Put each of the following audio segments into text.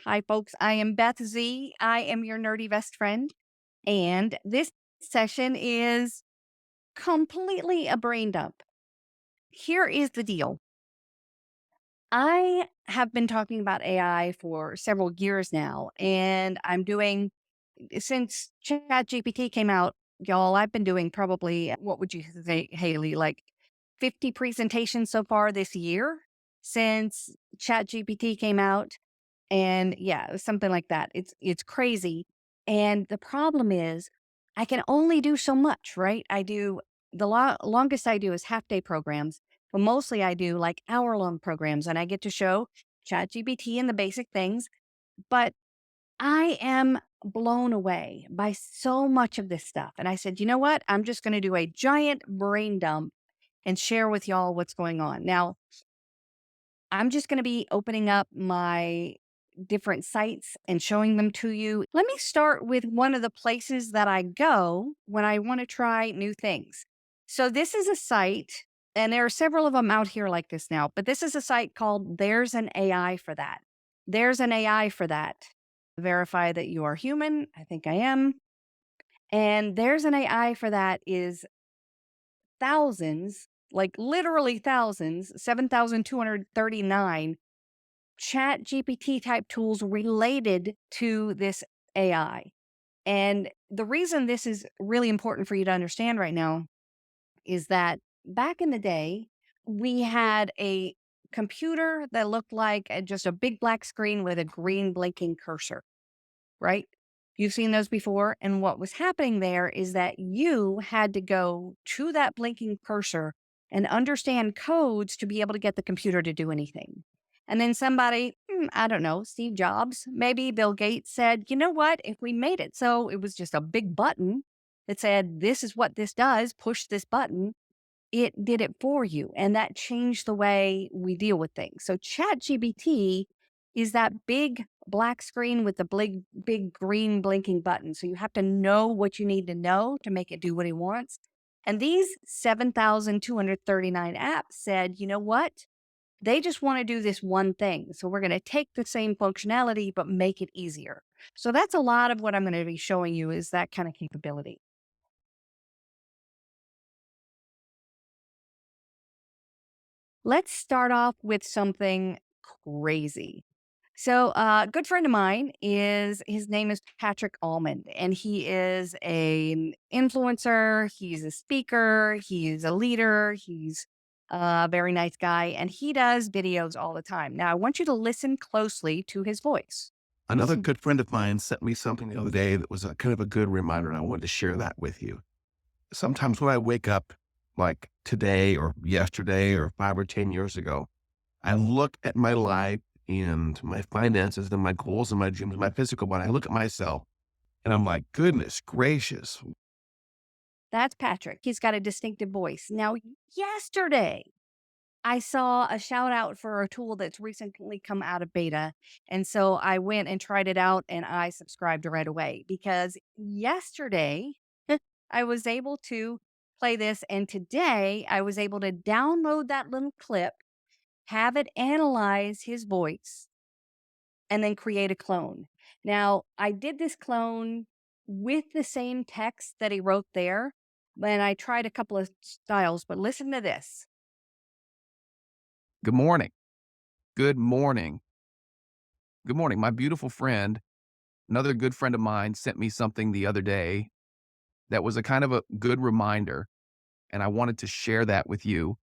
Hi, folks. I am Beth Z. I am your nerdy best friend. And this session is completely a brain dump. Here is the deal. I have been talking about AI for several years now, and I'm doing, since ChatGPT came out, y'all, I've been doing probably, what would you say, Haley, like 50 presentations so far this year since ChatGPT came out. And yeah, it was something like that. It's crazy. And the problem is I can only do so much, right? I do longest I do is half day programs, but mostly I do like hour-long programs and I get to show ChatGPT and the basic things, but I am blown away by so much of this stuff. And I said, you know what? I'm just going to do a giant brain dump and share with y'all what's going on. Now, I'm just going to be opening up my different sites and showing them to you. Let me start with one of the places that I go when I want to try new things. So, this is a site, and there are several of them out here like this now, but this is a site called There's an AI for That. There's an AI for That. Verify that you are human. I think I am. And There's an AI for That is thousands, like literally thousands, 7,239 Chat GPT type tools related to this AI. And the reason this is really important for you to understand right now is that back in the day, we had a computer that looked like just a big black screen with a green blinking cursor, right? You've seen those before. And what was happening there is that you had to go to that blinking cursor and understand codes to be able to get the computer to do anything. And then somebody, I don't know, Steve Jobs, maybe Bill Gates said, you know what? If we made it so it was just a big button that said, this is what this does, push this button, it did it for you. And that changed the way we deal with things. So ChatGPT is that big black screen with the big green blinking button. So you have to know what you need to know to make it do what it wants. And these 7,239 apps said, you know what? They just want to do this one thing. So we're going to take the same functionality, but make it easier. So that's a lot of what I'm going to be showing you is that kind of capability. Let's start off with something crazy. So, a good friend of mine his name is Patrick Almond, and he is an influencer. He's a speaker. He's a leader. He's a very nice guy, and he does videos all the time. Now, I want you to listen closely to his voice. Another good friend of mine sent me something the other day that was a kind of a good reminder, and I wanted to share that with you. Sometimes when I wake up, like today or yesterday or 5 or 10 years ago, I look at my life and my finances and my goals and my dreams, my physical body. I look at myself and I'm like, goodness gracious. That's Patrick. He's got a distinctive voice. Now, yesterday, I saw a shout out for a tool that's recently come out of beta. And so I went and tried it out and I subscribed right away because yesterday I was able to play this. And today I was able to download that little clip, have it analyze his voice, and then create a clone. Now, I did this clone with the same text that he wrote there, and I tried a couple of styles, but listen to this. Good morning. Good morning. Good morning. My beautiful friend, another good friend of mine sent me something the other day that was a kind of a good reminder. And I wanted to share that with you.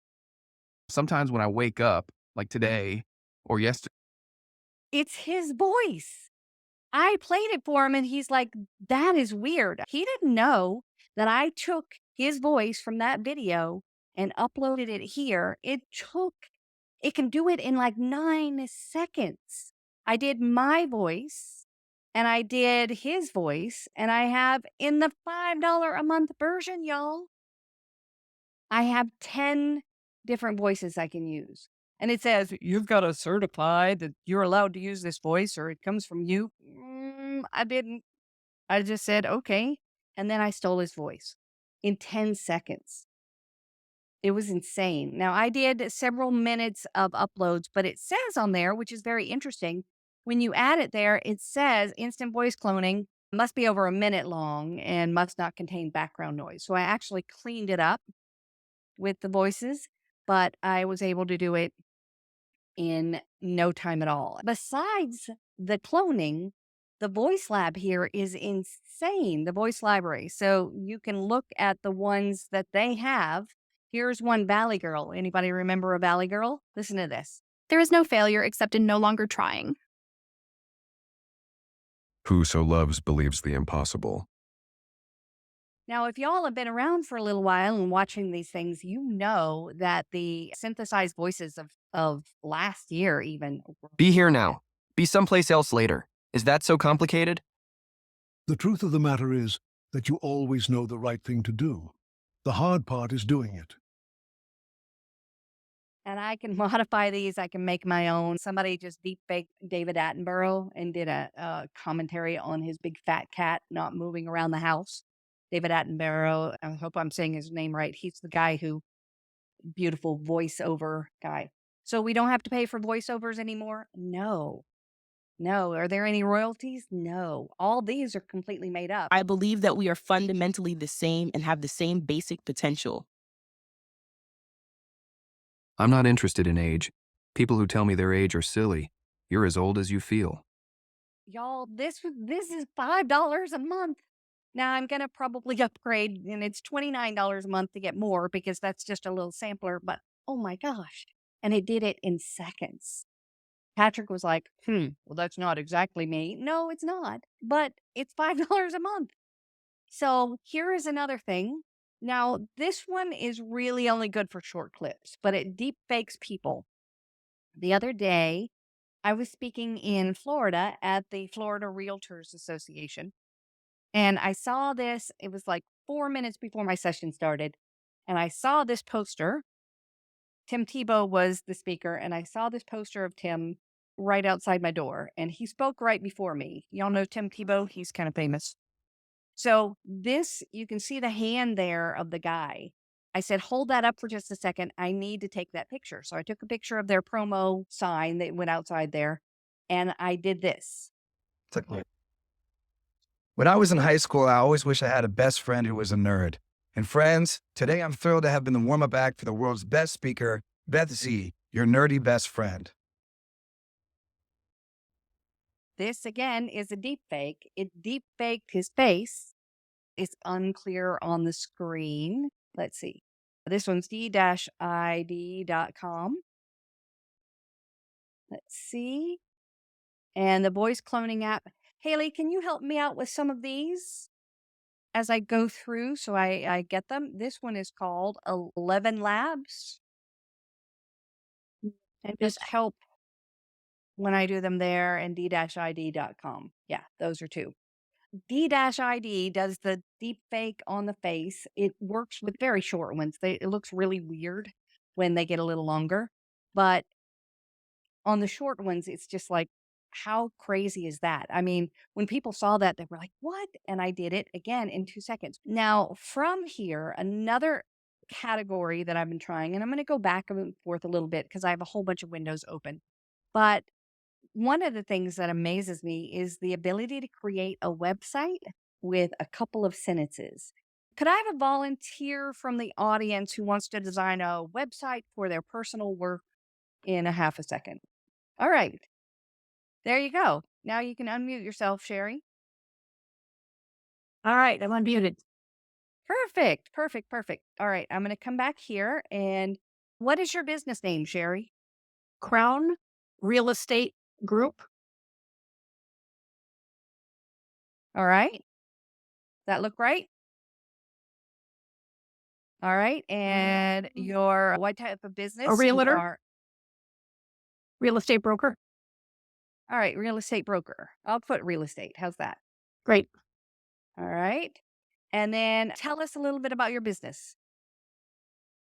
Sometimes when I wake up, like today or yesterday, It's his voice. I played it for him and he's like, that is weird. He didn't know that I took his voice from that video and uploaded it here. It can do it in like 9 seconds. I did my voice and I did his voice, and I have in the $5 a month version, y'all, I have 10 different voices I can use. And it says, you've got to certify that you're allowed to use this voice or it comes from you. I didn't. I just said, okay. And then I stole his voice in 10 seconds. It was insane. Now, I did several minutes of uploads, but it says on there, which is very interesting, When you add it there, it says instant voice cloning must be over a minute long and must not contain background noise. So I actually cleaned it up with the voices, but I was able to do it in no time at all. Besides the cloning, the voice lab here is insane, the voice library. So you can look at the ones that they have. Here's one Valley Girl. Anybody remember a Valley Girl? Listen to this. There is no failure except in no longer trying. Whoso loves believes the impossible. Now, if y'all have been around for a little while and watching these things, you know that the synthesized voices of last year even were Be here now. Be someplace else later. Is that so complicated? The truth of the matter is that you always know the right thing to do. The hard part is doing it. and I can modify these. I can make my own. Somebody just deep faked David Attenborough and did a commentary on his big fat cat not moving around the house. David Attenborough, I hope I'm saying his name right. He's the guy who, beautiful voiceover guy. So we don't have to pay for voiceovers anymore? No. No. Are there any royalties? No. All these are completely made up. I believe that we are fundamentally the same and have the same basic potential. I'm not interested in age. People who tell me their age are silly. You're as old as you feel. Y'all, this is $5 a month. Now I'm gonna probably upgrade, and it's $29 a month to get more because that's just a little sampler. But oh my gosh, and it did it in seconds. Patrick was like, well, that's not exactly me. No, it's not, but it's $5 a month. So here is another thing. Now, this one is really only good for short clips, but it deep fakes people. The other day, I was speaking in Florida at the Florida Realtors Association, and I saw this. It was like 4 minutes before my session started, and I saw this poster. Tim Tebow was the speaker, and I saw this poster of Tim right outside my door, and he spoke right before me. Y'all know Tim Tebow? He's kind of famous. So this, you can see the hand there of the guy. I said, hold that up for just a second. I need to take that picture. So I took a picture of their promo sign that went outside there, and I did this. When I was in high school, I always wished I had a best friend who was a nerd. And friends, today I'm thrilled to have been the warm-up act for the world's best speaker, Beth Z, your nerdy best friend. This again is a deep fake. It deep faked his face. It's unclear on the screen. Let's see. This one's d-id.com. Let's see. And the voice cloning app. Haley, can you help me out with some of these as I go through so I get them? This one is called 11 Labs. And just help when I do them there, and d-id.com. Yeah, those are two. D-ID does the deep fake on the face. It works with very short ones. It looks really weird when they get a little longer. But on the short ones, it's just like, how crazy is that? I mean, when people saw that, they were like, what? And I did it again in 2 seconds. Now, from here, another category that I've been trying, and I'm going to go back and forth a little bit because I have a whole bunch of windows open. But one of the things that amazes me is the ability to create a website with a couple of sentences. Could I have a volunteer from the audience who wants to design a website for their personal work in a half a second? All right. There you go. Now you can unmute yourself, Sherry. All right, I'm unmuted. Perfect. Perfect. Perfect. All right. I'm going to come back here. And what is your business name, Sherry? Crown Real Estate Group. All right. That look right? All right. And your what type of business? A realtor. You are, Real estate broker. all right, real estate broker. I'll put real estate. How's that? Great. All right. And then tell us a little bit about your business.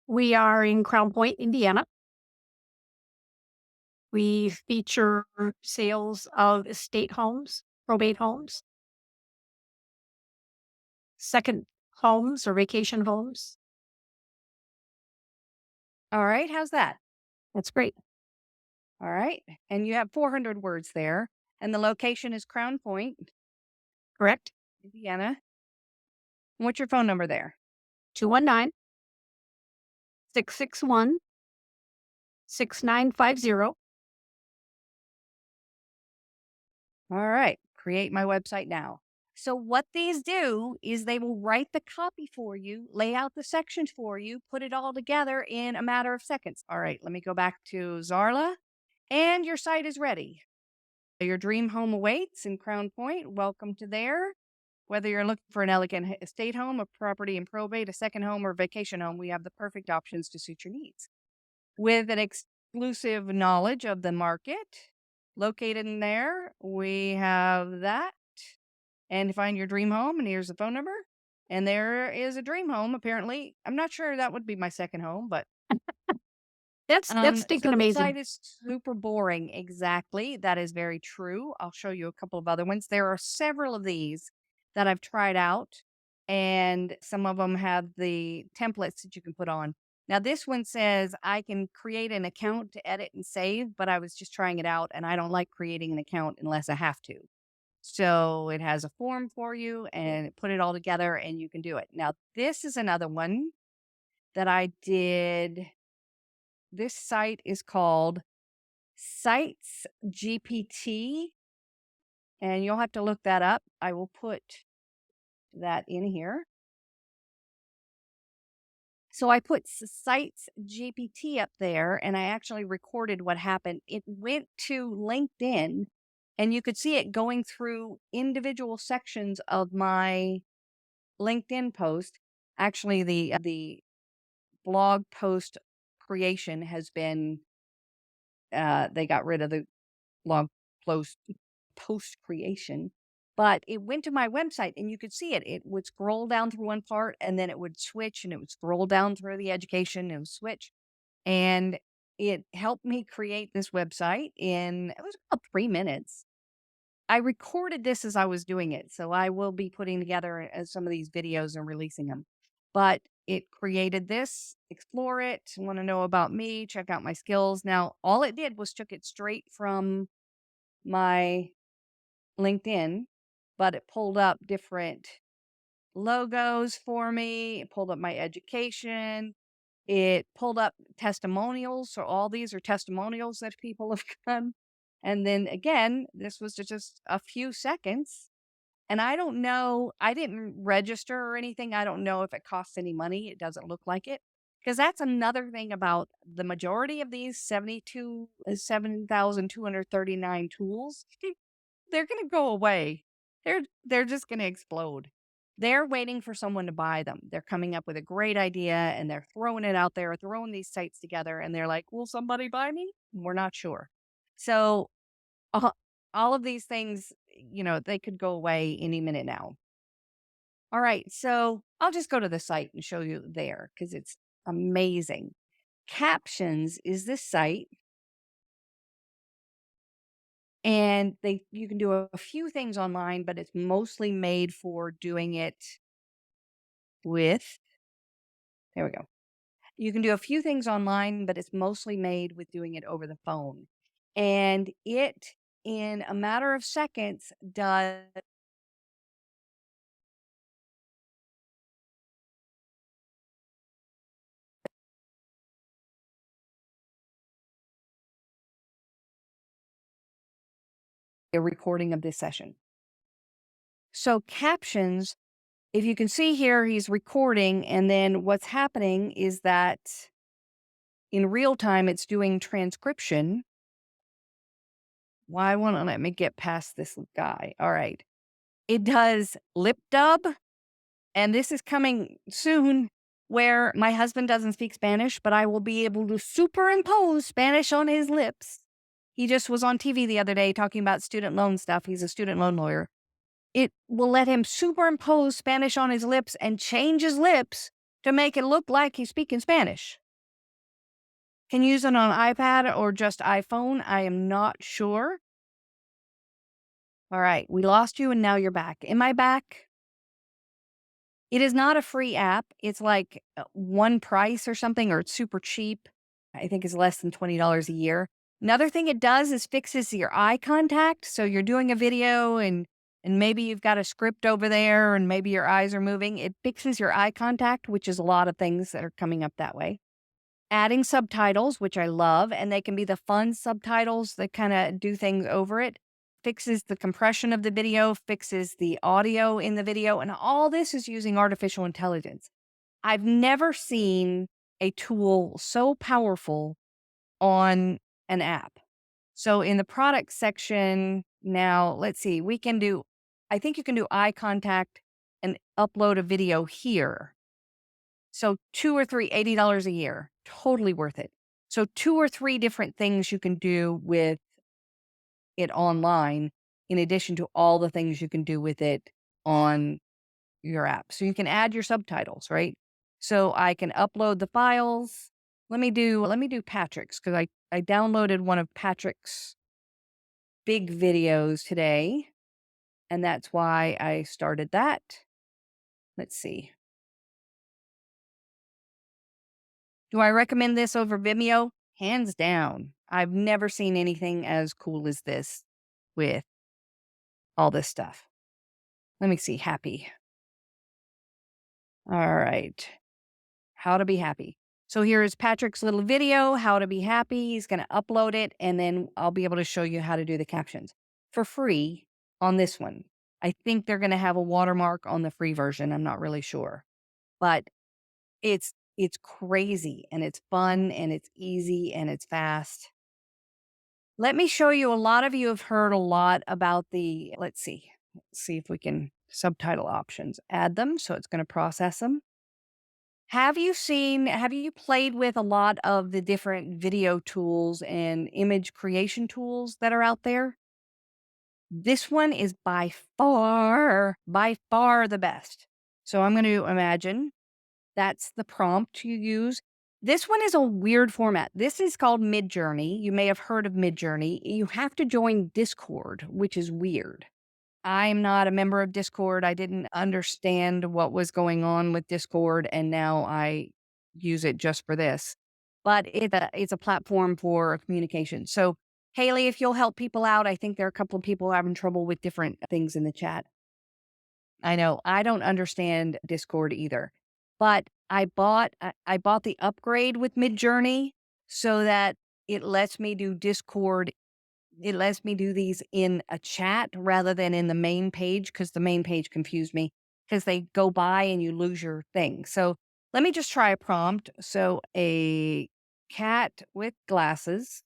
We are in Crown Point, Indiana. We feature sales of estate homes, probate homes, second homes or vacation homes. All right. How's that? That's great. All right. And you have 400 words there. And the location is Crown Point, Correct? Indiana. What's your phone number there? 219-661-6950. All right. Create my website now. So what these do is they will write the copy for you, lay out the sections for you, put it all together in a matter of seconds. All right, let me go back to Zarla, and your site is ready. Your dream home awaits in Crown Point. Welcome to there. Whether you're looking for an elegant estate home, a property in probate, a second home, or a vacation home, we have the perfect options to suit your needs. With an exclusive knowledge of the market located in there, we have that. And to find your dream home, and here's the phone number. And there is a dream home, apparently. I'm not sure that would be my second home, but That's stinking so the amazing. site is super boring. Exactly. That is very true. I'll show you a couple of other ones. There are several of these that I've tried out, and some of them have the templates that you can put on. Now, this one says I can create an account to edit and save, but I was just trying it out, and I don't like creating an account unless I have to. So it has a form for you and put it all together and you can do it. Now, this is another one that I did. This site is called SitesGPT, and you'll have to look that up. I will put that in here. So I put SitesGPT up there, and I actually recorded what happened. It went to LinkedIn, and you could see it going through individual sections of my LinkedIn post. Actually, the blog post creation has been they got rid of the blog post creation, but it went to my website and you could see it. It would scroll down through one part and then it would switch and it would scroll down through the education and it would switch. And it helped me create this website in it was about 3 minutes. I recorded this as I was doing it, so I will be putting together some of these videos and releasing them. But it created this, explore it, want to know about me, check out my skills. Now, all it did was took it straight from my LinkedIn, but it pulled up different logos for me. It pulled up my education. It pulled up testimonials. So all these are testimonials that people have done. And then again, this was just a few seconds. And I don't know, I didn't register or anything. I don't know if it costs any money. It doesn't look like it. Because that's another thing about the majority of these 7,239 tools. They're going to go away. They're just going to explode. They're waiting for someone to buy them. They're coming up with a great idea and they're throwing it out there, throwing these sites together, and they're like, will somebody buy me? We're not sure. So all of these things, they could go away any minute now. All right. So I'll just go to the site and show you there because it's amazing. Captions is this site. And you can do a few things online, but it's mostly made for doing it with, there we go. You can do a few things online, but it's mostly made with doing it over the phone. And it, in a matter of seconds, does a recording of this session. So captions, if you can see here, he's recording, and then what's happening is that in real time, it's doing transcription. Why won't it let me get past this guy? All right. It does lip dub, and this is coming soon where my husband doesn't speak Spanish, but I will be able to superimpose Spanish on his lips. He just was on TV the other day talking about student loan stuff. He's a student loan lawyer. It will let him superimpose Spanish on his lips and change his lips to make it look like he's speaking Spanish. Can you use it on iPad or just iPhone? I am not sure. All right, we lost you and now you're back. Am I back? It is not a free app. It's like one price or something, or it's super cheap. I think it's less than $20 a year. Another thing it does is fixes your eye contact. So you're doing a video and maybe you've got a script over there and maybe your eyes are moving. It fixes your eye contact, which is a lot of things that are coming up that way. Adding subtitles, which I love, and they can be the fun subtitles that kind of do things over it. Fixes the compression of the video, fixes the audio in the video, and all this is using artificial intelligence. I've never seen a tool so powerful on an app. So in the product section now, let's see, I think you can do eye contact and upload a video here. So 2 or 3, $80 a year, totally worth it. So 2 or 3 different things you can do with it online, in addition to all the things you can do with it on your app. So you can add your subtitles, right? So I can upload the files. Let me do Patrick's because I downloaded one of Patrick's big videos today, and that's why I started that. Let's see. Do I recommend this over Vimeo? Hands down. I've never seen anything as cool as this with all this stuff. Let me see. Happy. All right. How to be happy. So here is Patrick's little video, how to be happy. He's going to upload it, and then I'll be able to show you how to do the captions for free on this one. I think they're going to have a watermark on the free version. I'm not really sure. But it's crazy, and it's fun, and it's easy, and it's fast. Let me show you, a lot of you have heard a lot about let's see if we can subtitle options. Add them, so it's going to process them. Have you played with a lot of the different video tools and image creation tools that are out there? This one is by far the best. So I'm going to imagine that's the prompt you use. This one is a weird format. This is called Midjourney. You may have heard of Midjourney. You have to join Discord, which is weird. I'm not a member of Discord. I didn't understand what was going on with Discord, and now I use it just for this. But it's a platform for communication. So, Haley, if you'll help people out, I think there are a couple of people having trouble with different things in the chat. I know I don't understand Discord either, but I bought the upgrade with Midjourney so that it lets me do Discord. It lets me do these in a chat rather than in the main page, because the main page confused me because they go by and you lose your thing. So let me just try a prompt. So a cat with glasses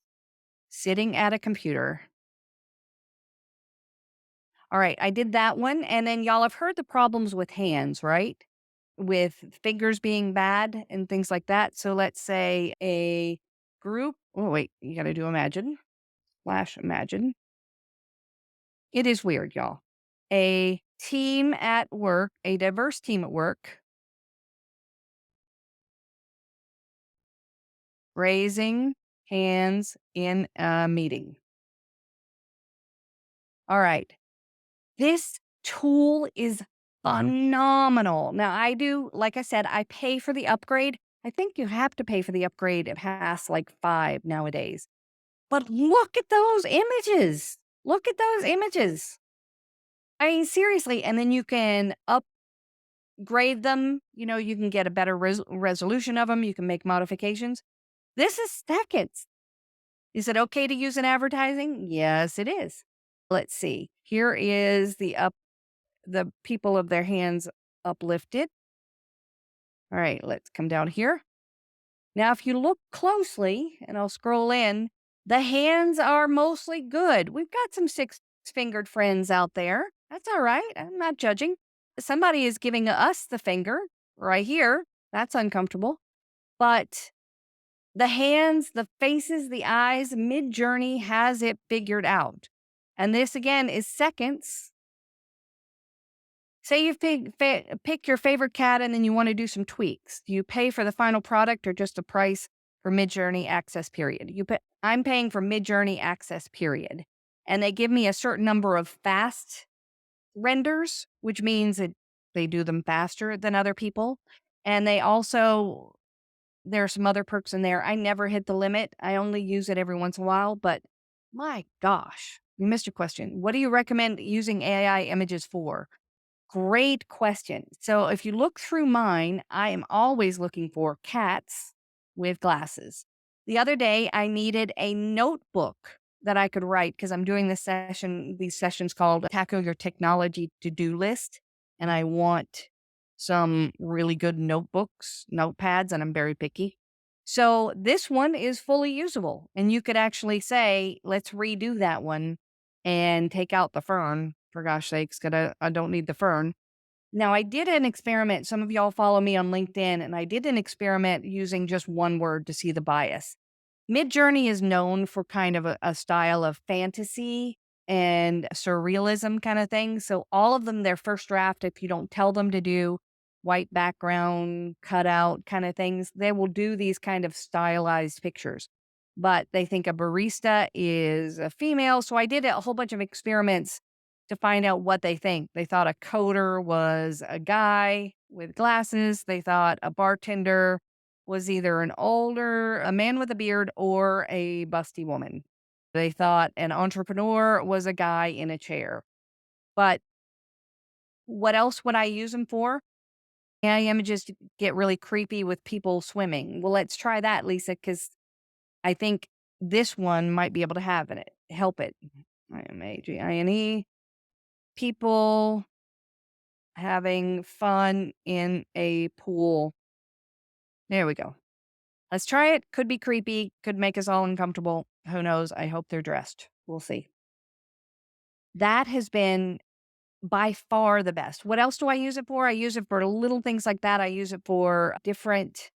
sitting at a computer. All right, I did that one. And then y'all have heard the problems with hands, right? With fingers being bad and things like that. So let's say a group. Oh, wait, you got to do imagine. Imagine. It is weird, y'all. A team at work, a diverse team at work, raising hands in a meeting. All right. This tool is phenomenal. Now, like I said, I pay for the upgrade. I think you have to pay for the upgrade past like 5 nowadays. But look at those images. Look at those images. I mean, seriously. And then you can upgrade them. You can get a better resolution of them. You can make modifications. This is seconds. Is it okay to use in advertising? Yes, it is. Let's see. Here is the people of their hands uplifted. All right, let's come down here. Now, if you look closely, and I'll scroll in, the hands are mostly good. We've got some 6-fingered friends out there. That's all right. I'm not judging. Somebody is giving us the finger right here. That's uncomfortable. But the hands, the faces, the eyes, Midjourney has it figured out. And this, again, is seconds. Say you pick your favorite cat and then you want to do some tweaks. Do you pay for the final product or just a price for Midjourney access period? I'm paying for Midjourney access period. And they give me a certain number of fast renders, which means that they do them faster than other people. And they also There are some other perks in there. I never hit the limit. I only use it every once in a while, but my gosh, you missed your question. What do you recommend using AI images for? Great question. So if you look through mine, I am always looking for cats with glasses. The other day, I needed a notebook that I could write because I'm doing these sessions called Tackle Your Technology To-Do List. And I want some really good notepads, and I'm very picky. So this one is fully usable. And you could actually say, let's redo that one and take out the fern, for gosh sakes, because I don't need the fern. Now, I did an experiment. Some of y'all follow me on LinkedIn, and I did an experiment using just one word to see the bias. Midjourney is known for kind of a style of fantasy and surrealism kind of thing. So all of them, their first draft, if you don't tell them to do white background, cutout kind of things, they will do these kind of stylized pictures. But they think a barista is a female. So I did a whole bunch of experiments to find out what they think. They thought a coder was a guy with glasses. They thought a bartender was either a man with a beard, or a busty woman. They thought an entrepreneur was a guy in a chair. But what else would I use them for? AI images to get really creepy with people swimming. Well, let's try that, Lisa, because I think this one might be able to help it. Imagine people having fun in a pool. There we go. Let's try it. Could be creepy, could make us all uncomfortable. Who knows? I hope they're dressed. We'll see. That has been by far the best. What else do I use it for? I use it for little things like that. I use it for different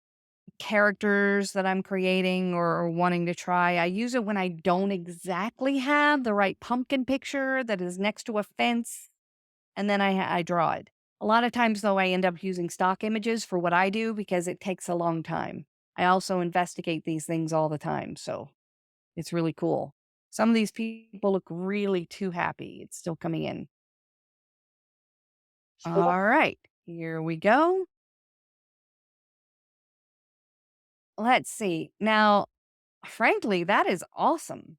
characters that I'm creating or wanting to try. I use it when I don't exactly have the right pumpkin picture that is next to a fence, and then I draw it. A lot of times, though, I end up using stock images for what I do because it takes a long time. I also investigate these things all the time, so it's really cool. Some of these people look really too happy. It's still coming in. All right, here we go. Let's see. Now, frankly, that is awesome.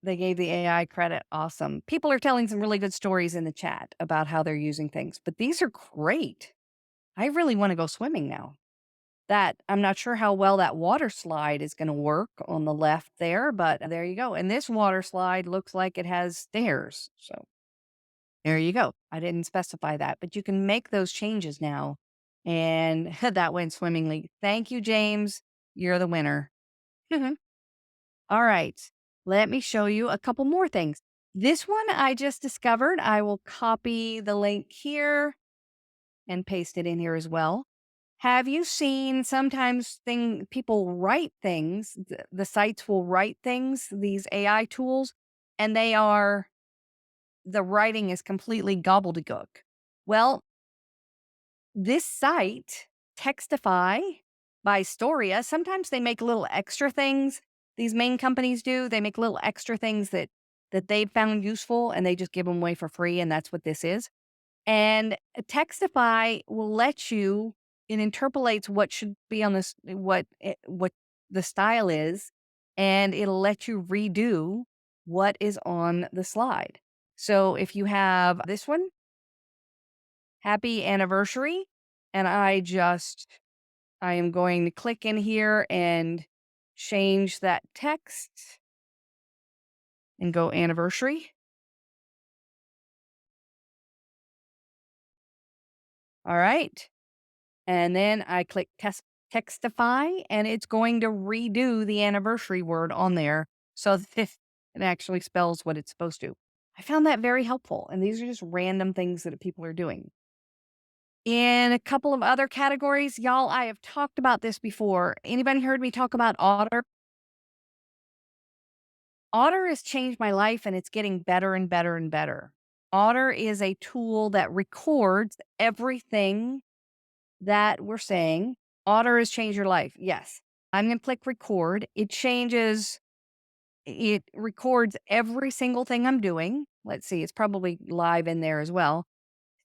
They gave the AI credit. Awesome. People are telling some really good stories in the chat about how they're using things, but these are great. I really want to go swimming now. I'm not sure how well that water slide is going to work on the left there, but there you go. And this water slide looks like it has stairs. So there you go. I didn't specify that, but you can make those changes now. And that went swimmingly. Thank you, James. You're the winner. All right. Let me show you a couple more things. This one I just discovered. I will copy the link here and paste it in here as well. Have you seen sometimes people write things, the sites will write things, these AI tools, and the writing is completely gobbledygook. Well, this site, Textify by Storia, sometimes they make little extra things. These main companies do. They make little extra things that they've found useful, and they just give them away for free, and that's what this is. And Textify will let you, it interpolates what should be on this, what the style is, and it'll let you redo what is on the slide. So if you have this one, happy anniversary, and I am going to click in here and change that text and go anniversary. All right. And then I click Textify, and it's going to redo the anniversary word on there so that it actually spells what it's supposed to. I found that very helpful. And these are just random things that people are doing. In a couple of other categories, y'all, I have talked about this before. Anybody heard me talk about Otter? Otter has changed my life, and it's getting better and better and better. Otter is a tool that records everything that we're saying. Otter has changed your life. Yes. I'm going to click record. It records every single thing I'm doing. Let's see, it's probably live in there as well.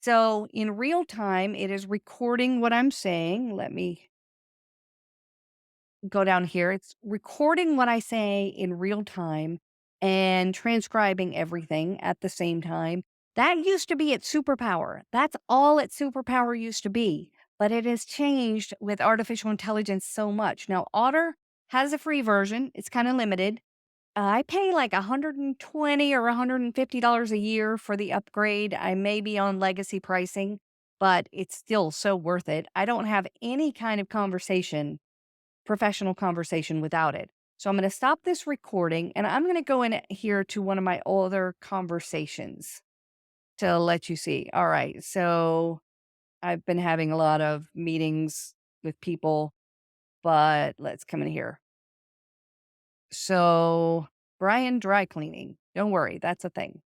So in real time, it is recording what I'm saying. Let me go down here. It's recording what I say in real time and transcribing everything at the same time. That used to be its superpower. That's all its superpower used to be. But it has changed with artificial intelligence so much. Now, Otter has a free version. It's kind of limited. I pay like $120 or $150 a year for the upgrade. I may be on legacy pricing, but it's still so worth it. I don't have any kind of professional conversation without it. So I'm going to stop this recording and I'm going to go in here to one of my other conversations to let you see. All right. So I've been having a lot of meetings with people, but let's come in here. So Brian dry cleaning. Don't worry. That's a thing.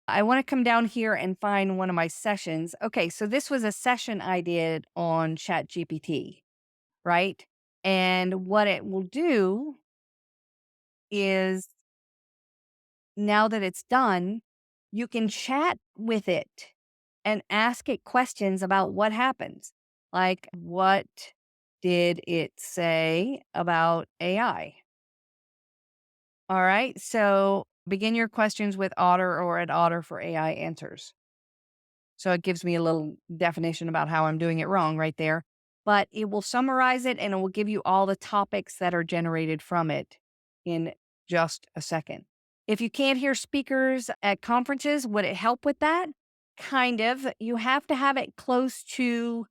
I want to come down here and find one of my sessions. Okay. So this was a session I did on ChatGPT, right? And what it will do is now that it's done, you can chat with it and ask it questions about what happens. Like, what did it say about AI? All right. So begin your questions with Otter or at Otter for AI answers. So it gives me a little definition about how I'm doing it wrong right there. But it will summarize it and it will give you all the topics that are generated from it in just a second. If you can't hear speakers at conferences, would it help with that? Kind of. You have to have it close to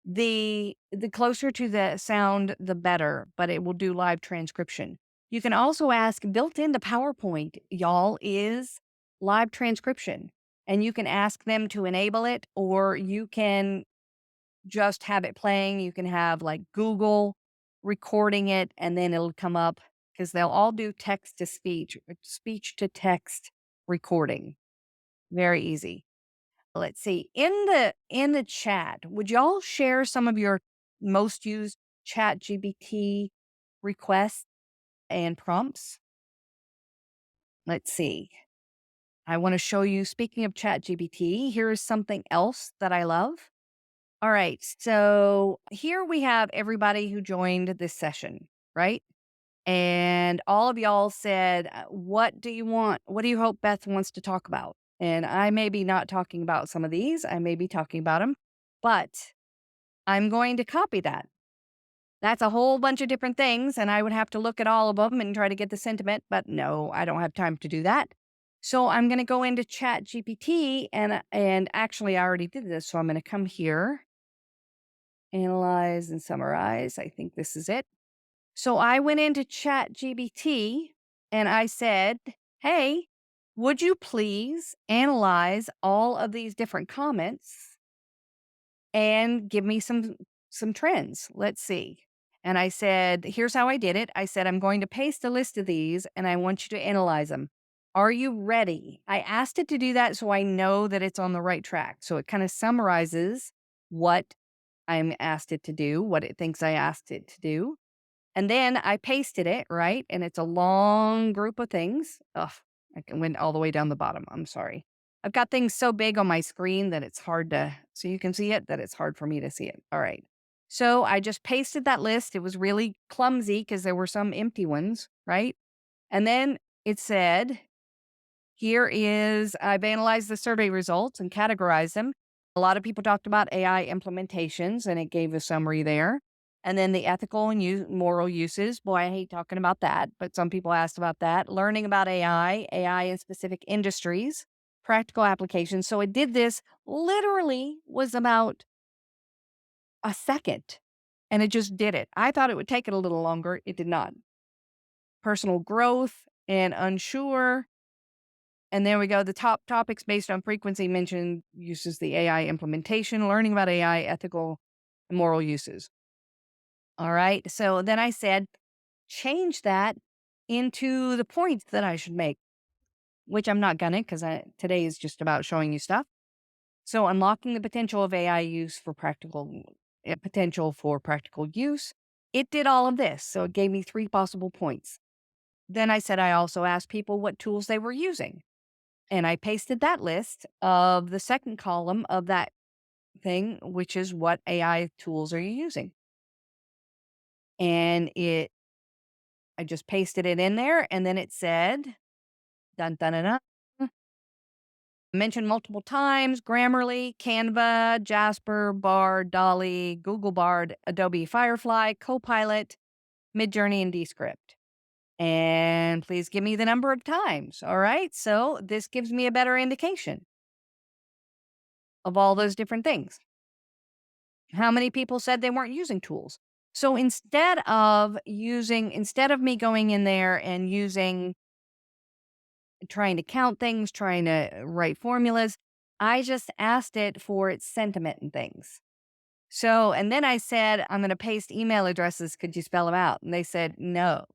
the closer to the sound, the better, but it will do live transcription. You can also ask, built into PowerPoint, y'all, is live transcription. And you can ask them to enable it, or you can just have it playing. You can have like Google recording it, and then it'll come up because they'll all do text to speech, speech to text recording. Very easy. Let's see. In the chat, would y'all share some of your most used chat GPT requests and prompts? Let's see. I want to show you, speaking of chat GPT, here is something else that I love. All right. So here we have everybody who joined this session, right? And all of y'all said, what do you want? What do you hope Beth wants to talk about? And I may be not talking about some of these. I may be talking about them, but I'm going to copy that. That's a whole bunch of different things. And I would have to look at all of them and try to get the sentiment. But no, I don't have time to do that. So I'm going to go into Chat GPT and actually I already did this. So I'm going to come here, analyze and summarize. I think this is it. So I went into ChatGPT and I said, hey, would you please analyze all of these different comments and give me some trends? Let's see. And I said, here's how I did it. I said, I'm going to paste a list of these and I want you to analyze them. Are you ready? I asked it to do that so I know that it's on the right track. So it kind of summarizes what I'm asked it to do, what it thinks I asked it to do. And then I pasted it, right? And it's a long group of things. Ugh, went all the way down the bottom. I'm sorry. I've got things so big on my screen that it's hard to, so you can see it, that it's hard for me to see it. All right. So I just pasted that list. It was really clumsy because there were some empty ones, right? And then it said, I've analyzed the survey results and categorized them. A lot of people talked about AI implementations and it gave a summary there. And then the ethical and moral uses. Boy, I hate talking about that, but some people asked about that. Learning about AI in specific industries, practical applications. So it did this, literally was about a second and it just did it. I thought it would take it a little longer. It did not. Personal growth and unsure. And there we go. The top topics based on frequency mentioned uses the AI implementation, learning about AI, ethical and moral uses. All right. So then I said, change that into the points that I should make, which I'm not gonna because today is just about showing you stuff. So unlocking the potential of AI use for potential for practical use. It did all of this. So it gave me 3 possible points. Then I said I also asked people what tools they were using. And I pasted that list of the second column of that thing, which is what AI tools are you using? And I just pasted it in there and then it said, dun, dun, dun, dun, mentioned multiple times, Grammarly, Canva, Jasper, Bard, Dolly, Google Bard, Adobe Firefly, Copilot, Midjourney, and Descript. And please give me the number of times. All right. So this gives me a better indication of all those different things. How many people said they weren't using tools? So instead of me going in there and trying to count things, trying to write formulas, I just asked it for its sentiment and things. So, and then I said, I'm going to paste email addresses. Could you spell them out? And they said, no.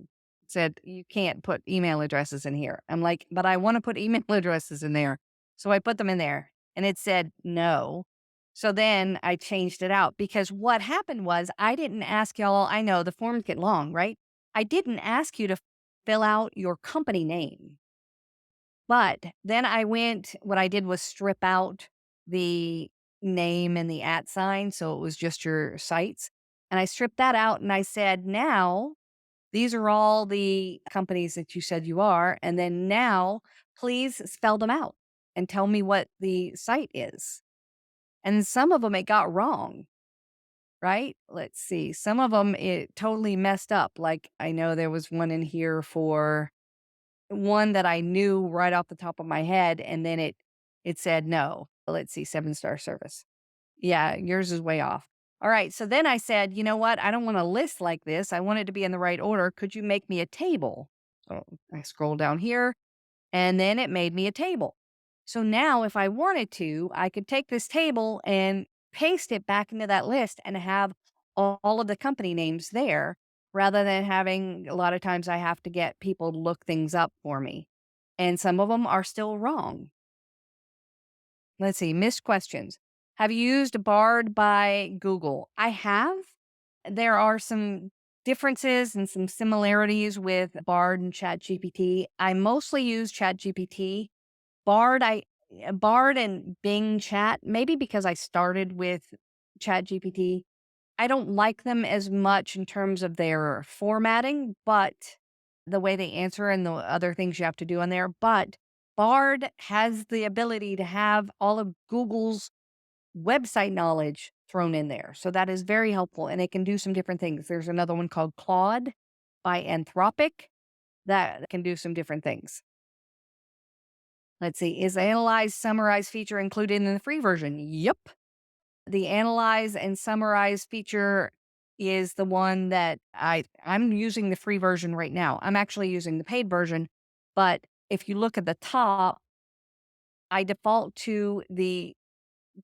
Said, you can't put email addresses in here. I'm like, but I want to put email addresses in there. So I put them in there and it said, no. So then I changed it out because what happened was I didn't ask y'all. I know the forms get long, right? I didn't ask you to fill out your company name. But then what I did was strip out the name and the @ sign. So it was just your sites. And I stripped that out and I said, now these are all the companies that you said you are. And then now please spell them out and tell me what the site is. And some of them it got wrong, right? Let's see. Some of them it totally messed up. Like I know there was one in here for one that I knew right off the top of my head, and then it said no. Let's see, 7-star service. Yeah, yours is way off. All right, so then I said, you know what? I don't want a list like this. I want it to be in the right order. Could you make me a table? So I scroll down here, and then it made me a table. So now, if I wanted to, I could take this table and paste it back into that list and have all of the company names there rather than having a lot of times I have to get people to look things up for me. And some of them are still wrong. Let's see, missed questions. Have you used Bard by Google? I have. There are some differences and some similarities with Bard and ChatGPT. I mostly use ChatGPT. Bard, I Bard and Bing Chat, maybe because I started with ChatGPT. I don't like them as much in terms of their formatting, but the way they answer and the other things you have to do on there. But Bard has the ability to have all of Google's website knowledge thrown in there. So that is very helpful and it can do some different things. There's another one called Claude by Anthropic that can do some different things. Let's see, is Analyze Summarize feature included in the free version? Yep. The Analyze and Summarize feature is the one that I'm using the free version right now. I'm actually using the paid version, but if you look at the top, I default to the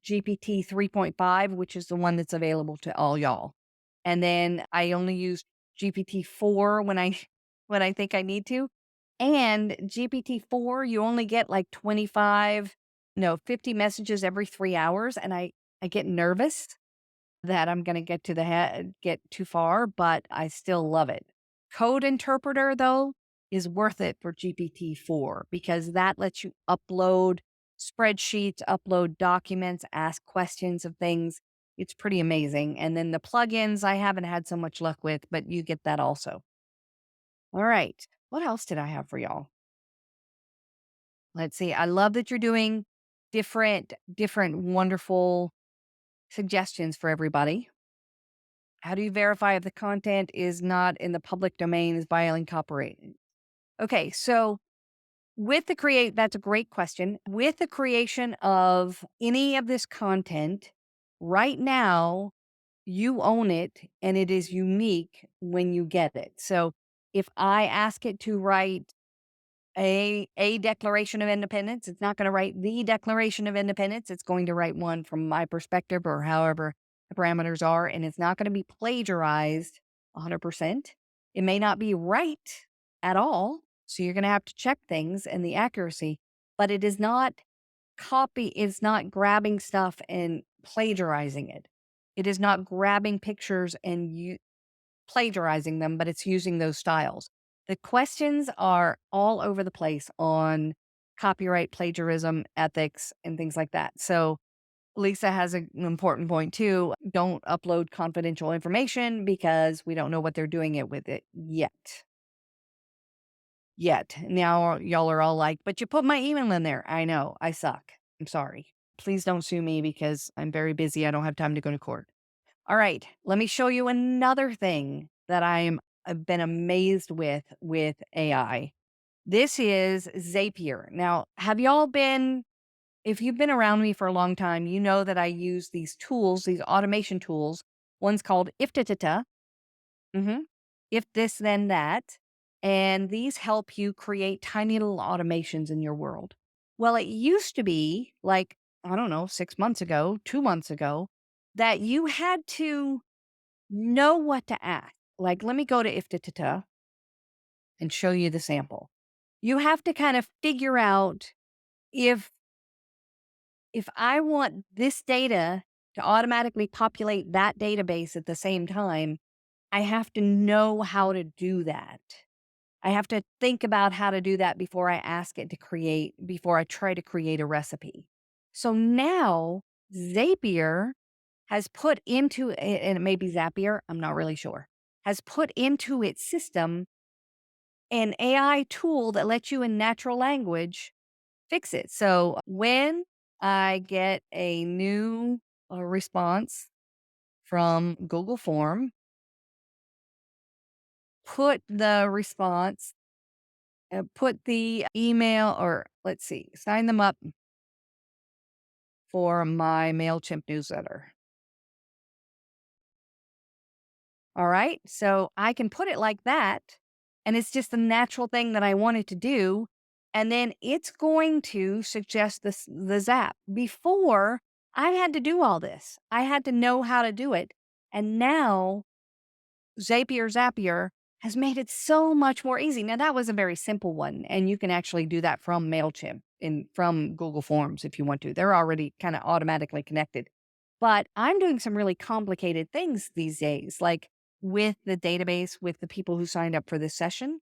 GPT 3.5, which is the one that's available to all y'all. And then I only use GPT-4 when I when I think I need to. And GPT-4, you only get like 50 messages every 3 hours, and I get nervous that I'm going to get too far, but I still love it. Code Interpreter though is worth it for GPT-4 because that lets you upload spreadsheets, upload documents, ask questions of things. It's pretty amazing. And then the plugins I haven't had so much luck with, but you get that also. All right. What else did I have for y'all? Let's see. I love that you're doing different wonderful suggestions for everybody. How do you verify if the content is not in the public domain is violating copyright? Okay, so that's a great question. With the creation of any of this content, right now, you own it and it is unique when you get it. So if I ask it to write a Declaration of Independence, it's not going to write the Declaration of Independence. It's going to write one from my perspective or however the parameters are, and it's not going to be plagiarized 100%. It may not be right at all. So you're going to have to check things and the accuracy, but it is not it's not grabbing stuff and plagiarizing it. It is not grabbing pictures and plagiarizing them, but it's using those styles. The questions are all over the place on copyright, plagiarism, ethics, and things like that. So Lisa has an important point too. Don't upload confidential information because we don't know what they're doing it with it yet. Now y'all are all like, but you put my email in there. I know, I suck. I'm sorry. Please don't sue me because I'm very busy. I don't have time to go to court. All right, let me show you another thing that I've been amazed with AI. This is Zapier. Now, if you've been around me for a long time, you know that I use these tools, these automation tools. One's called Iftitata, if this, then that. And these help you create tiny little automations in your world. Well, it used to be like, I don't know, 6 months ago, 2 months ago, that you had to know what to ask. Like, let me go to Iftitata and show you the sample. You have to kind of figure out if I want this data to automatically populate that database at the same time, I have to know how to do that. I have to think about how to do that before before I try to create a recipe. So now Zapier has put into it, and it may be Zapier, I'm not really sure, has put into its system an AI tool that lets you in natural language fix it. So when I get a new response from Google Form, put the response, put the email, or let's see, sign them up for my MailChimp newsletter. All right. So I can put it like that. And it's just the natural thing that I wanted to do. And then it's going to suggest the Zap. Before, I had to do all this. I had to know how to do it. And now Zapier has made it so much more easy. Now, that was a very simple one. And you can actually do that from MailChimp and from Google Forms if you want to. They're already kind of automatically connected. But I'm doing some really complicated things these days, like with the database, with the people who signed up for this session.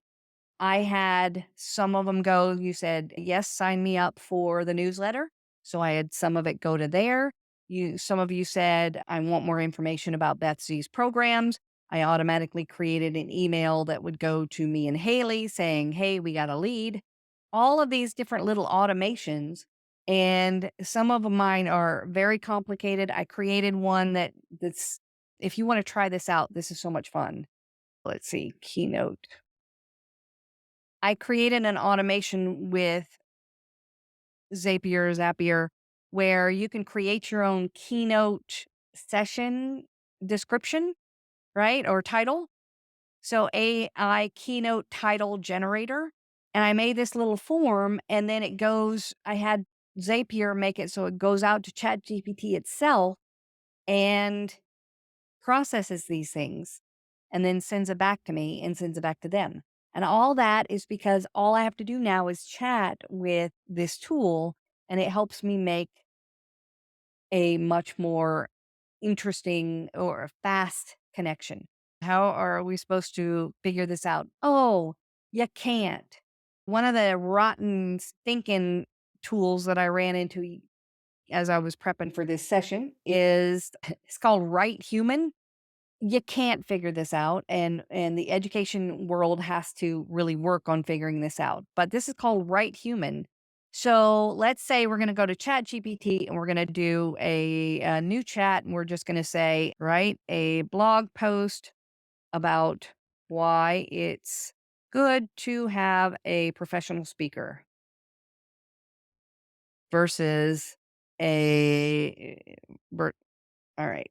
I had some of them go, you said, yes, sign me up for the newsletter. So I had some of it go to there. Some of you said, I want more information about Betsy's programs. I automatically created an email that would go to me and Haley saying, hey, we got a lead. All of these different little automations. And some of mine are very complicated. I created one that's, if you want to try this out, this is so much fun. Let's see, Keynote. I created an automation with Zapier, where you can create your own keynote session description, right? Or title. So AI keynote title generator. And I made this little form, and then I had Zapier make it so it goes out to ChatGPT itself and processes these things and then sends it back to me and sends it back to them. And all that is because all I have to do now is chat with this tool, and it helps me make a much more interesting or fast connection. How are we supposed to figure this out? Oh, you can't. One of the rotten, stinking tools that I ran into as I was prepping for this session is it's called Write Human. You can't figure this out, and the education world has to really work on figuring this out. But this is called Write Human. So let's say we're going to go to ChatGPT and we're going to do a new chat, and we're just going to say, write a blog post about why it's good to have a professional speaker versus all right.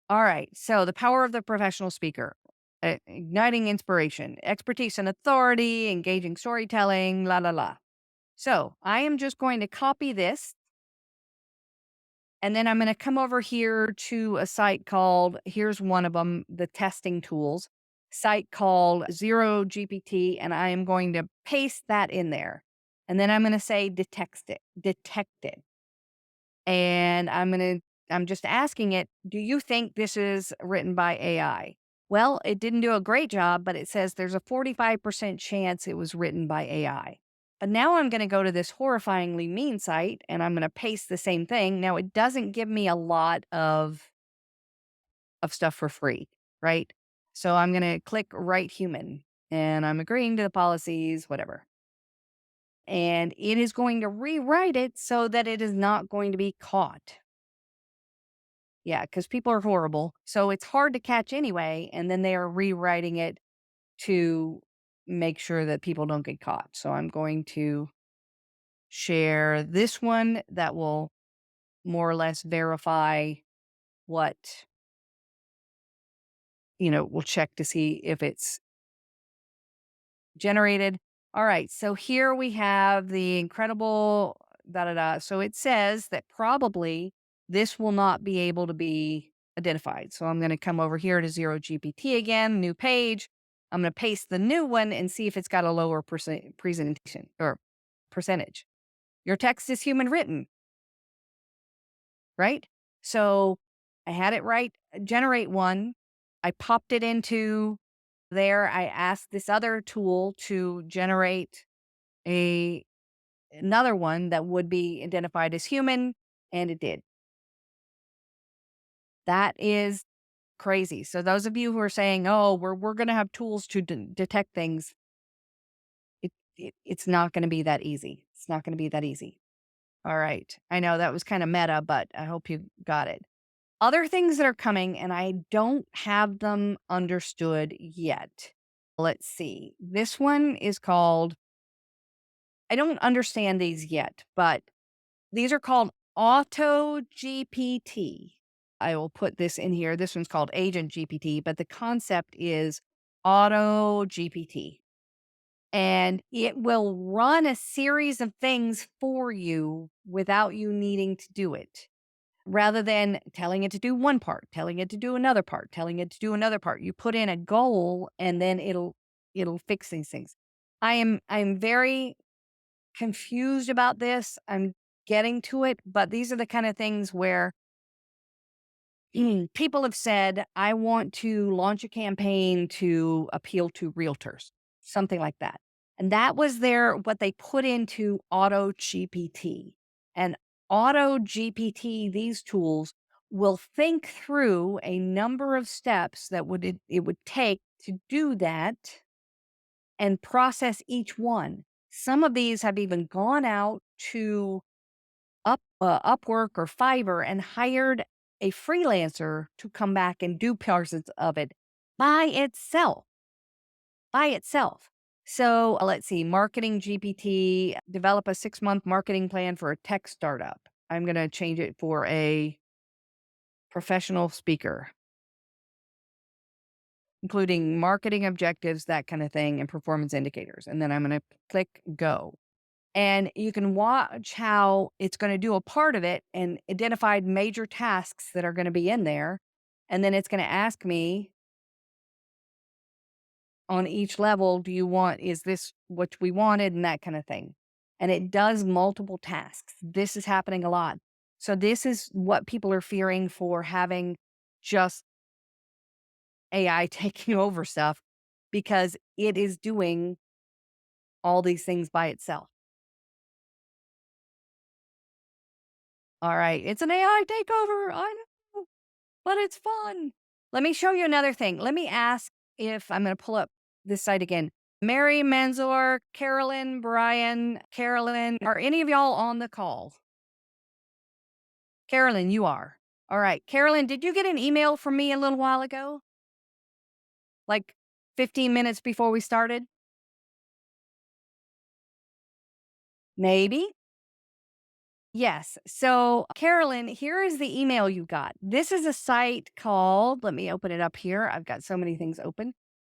All right. So the power of the professional speaker, igniting inspiration, expertise and authority, engaging storytelling, la, la, la. So I am just going to copy this, and then I'm going to come over here to a site called, here's one of them, the testing tools, site called ZeroGPT, and I am going to paste that in there. And then I'm going to say detect it. And I'm just asking it, do you think this is written by AI? Well, it didn't do a great job, but it says there's a 45% chance it was written by AI. But now I'm going to go to this horrifyingly mean site and I'm going to paste the same thing. Now it doesn't give me a lot of stuff for free, right? So I'm going to click write human and I'm agreeing to the policies, whatever. And it is going to rewrite it so that it is not going to be caught. Yeah, because people are horrible. So it's hard to catch anyway. And then they are rewriting it to make sure that people don't get caught. So I'm going to share this one that will more or less verify what, we'll check to see if it's generated. All right. So here we have the incredible da da da. So it says that probably this will not be able to be identified. So I'm going to come over here to ZeroGPT again, new page. I'm going to paste the new one and see if it's got a lower presentation or percentage. Your text is human written, right? So I had it right, generate one. I popped it into there. I asked this other tool to generate another one that would be identified as human, and it did. That is crazy. So those of you who are saying, "Oh, we're going to have tools to detect things," it's not going to be that easy. It's not going to be that easy. All right. I know that was kind of meta, but I hope you got it. Other things that are coming, and I don't have them understood yet. Let's see. This one is called, I don't understand these yet, but these are called AutoGPT. I will put this in here. This one's called Agent GPT, but the concept is AutoGPT. And it will run a series of things for you without you needing to do it. Rather than telling it to do one part, telling it to do another part, telling it to do another part. You put in a goal and then it'll fix these things. I'm very confused about this. I'm getting to it, but these are the kind of things where people have said, I want to launch a campaign to appeal to realtors, something like that. And that was what they put into Auto GPT. And Auto GPT, these tools will think through a number of steps that it would take to do that and process each one. Some of these have even gone out to Upwork or Fiverr and hired a freelancer to come back and do portions of it by itself. By itself. So let's see, Marketing GPT, develop a 6-month marketing plan for a tech startup. I'm going to change it for a professional speaker, including marketing objectives, that kind of thing, and performance indicators. And then I'm going to click go. And you can watch how it's going to do a part of it and identified major tasks that are going to be in there. And then it's going to ask me on each level, is this what we wanted, and that kind of thing. And it does multiple tasks. This is happening a lot. So this is what people are fearing for having just AI taking over stuff, because it is doing all these things by itself. All right. It's an AI takeover. I know, but it's fun. Let me show you another thing. Let me ask if I'm going to pull up this site again. Mary, Manzor, Carolyn, Brian, Carolyn, are any of y'all on the call? Carolyn, you are. All right. Carolyn, did you get an email from me a little while ago? Like 15 minutes before we started? Maybe. Yes. So, Carolyn, here is the email you got. This is a site called, let me open it up here. I've got so many things open.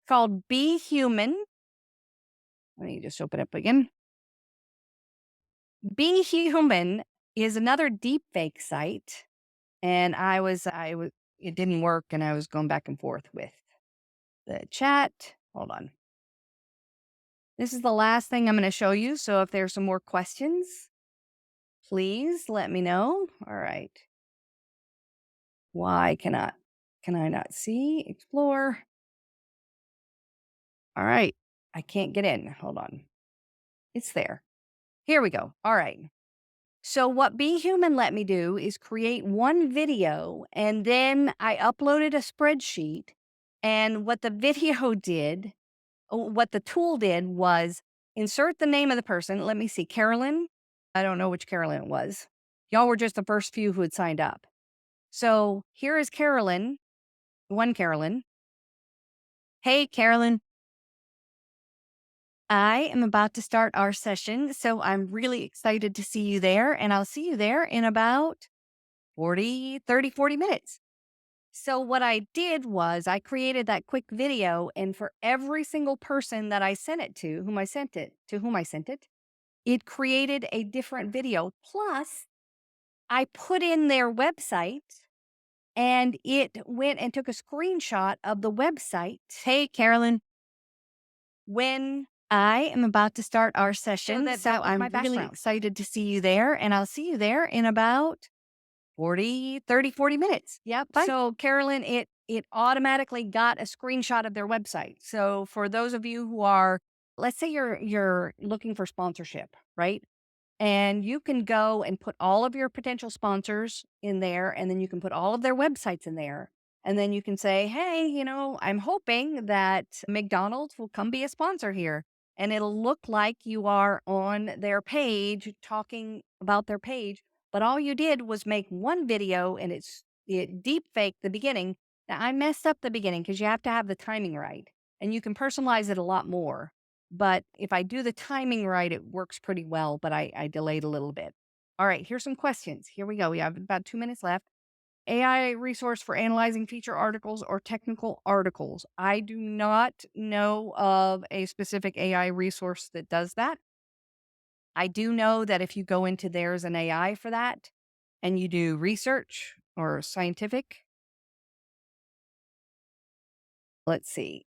Called Be Human. Let me just open it up again. Be Human is another deep fake site. And it didn't work. And I was going back and forth with the chat. Hold on. This is the last thing I'm going to show you. So if there's some more questions, please let me know. All right. Why can I not see? Explore. All right. I can't get in. Hold on. It's there. Here we go. All right. So what Be Human let me do is create one video, and then I uploaded a spreadsheet. And what the video did, what the tool did was insert the name of the person. Let me see, Carolyn. I don't know which Carolyn it was. Y'all were just the first few who had signed up. So here is Carolyn, one Carolyn. Hey, Carolyn. I am about to start our session, so I'm really excited to see you there, and I'll see you there in about 40 minutes. So what I did was I created that quick video, and for every single person that I sent it to, whom I sent it, it created a different video. Plus, I put in their website, and it went and took a screenshot of the website. Hey, Carolyn. When I am about to start our session, that so was I'm my really background. excited to see you there, and I'll see you there in about 40 minutes. Yep. Fine. So Carolyn, it automatically got a screenshot of their website. So for those of you who are, let's say you're looking for sponsorship, right? And you can go and put all of your potential sponsors in there, and then you can put all of their websites in there. And then you can say, hey, I'm hoping that McDonald's will come be a sponsor here. And it'll look like you are on their page talking about their page. But all you did was make one video, and it deep faked the beginning. Now, I messed up the beginning because you have to have the timing right, and you can personalize it a lot more. But if I do the timing right, it works pretty well, but I delayed a little bit. All right, here's some questions. Here we go. We have about 2 minutes left. AI resource for analyzing feature articles or technical articles. I do not know of a specific AI resource that does that. I do know that if you go into there's an AI for that and you do research or scientific, let's see.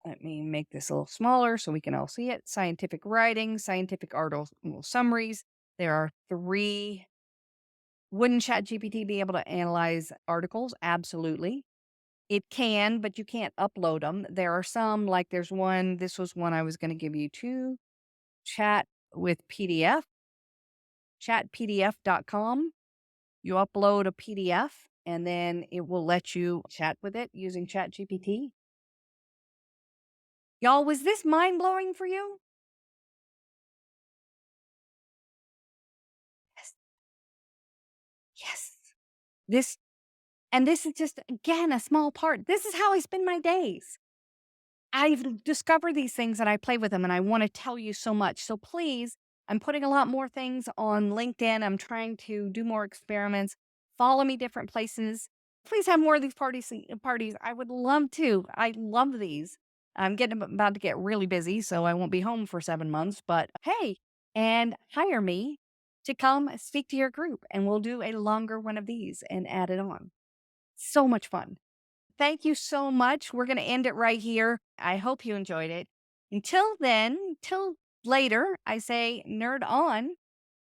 Let me make this a little smaller so we can all see it. Scientific writing, scientific article summaries. There are 3. Wouldn't ChatGPT be able to analyze articles? Absolutely. It can, but you can't upload them. There are some, like there's one, this was one I was going to give you too. Chat with PDF, chatpdf.com. You upload a PDF and then it will let you chat with it using ChatGPT. Y'all, was this mind blowing for you? Yes. Yes. This is just, again, a small part. This is how I spend my days. I've discovered these things and I play with them, and I want to tell you so much. So please, I'm putting a lot more things on LinkedIn. I'm trying to do more experiments. Follow me different places. Please have more of these parties. I would love to. I love these. I'm about to get really busy, so I won't be home for 7 months. But hey, and hire me to come speak to your group, and we'll do a longer one of these and add it on. So much fun. Thank you so much. We're going to end it right here. I hope you enjoyed it. Until then, till later, I say nerd on.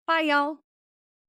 Bye, y'all.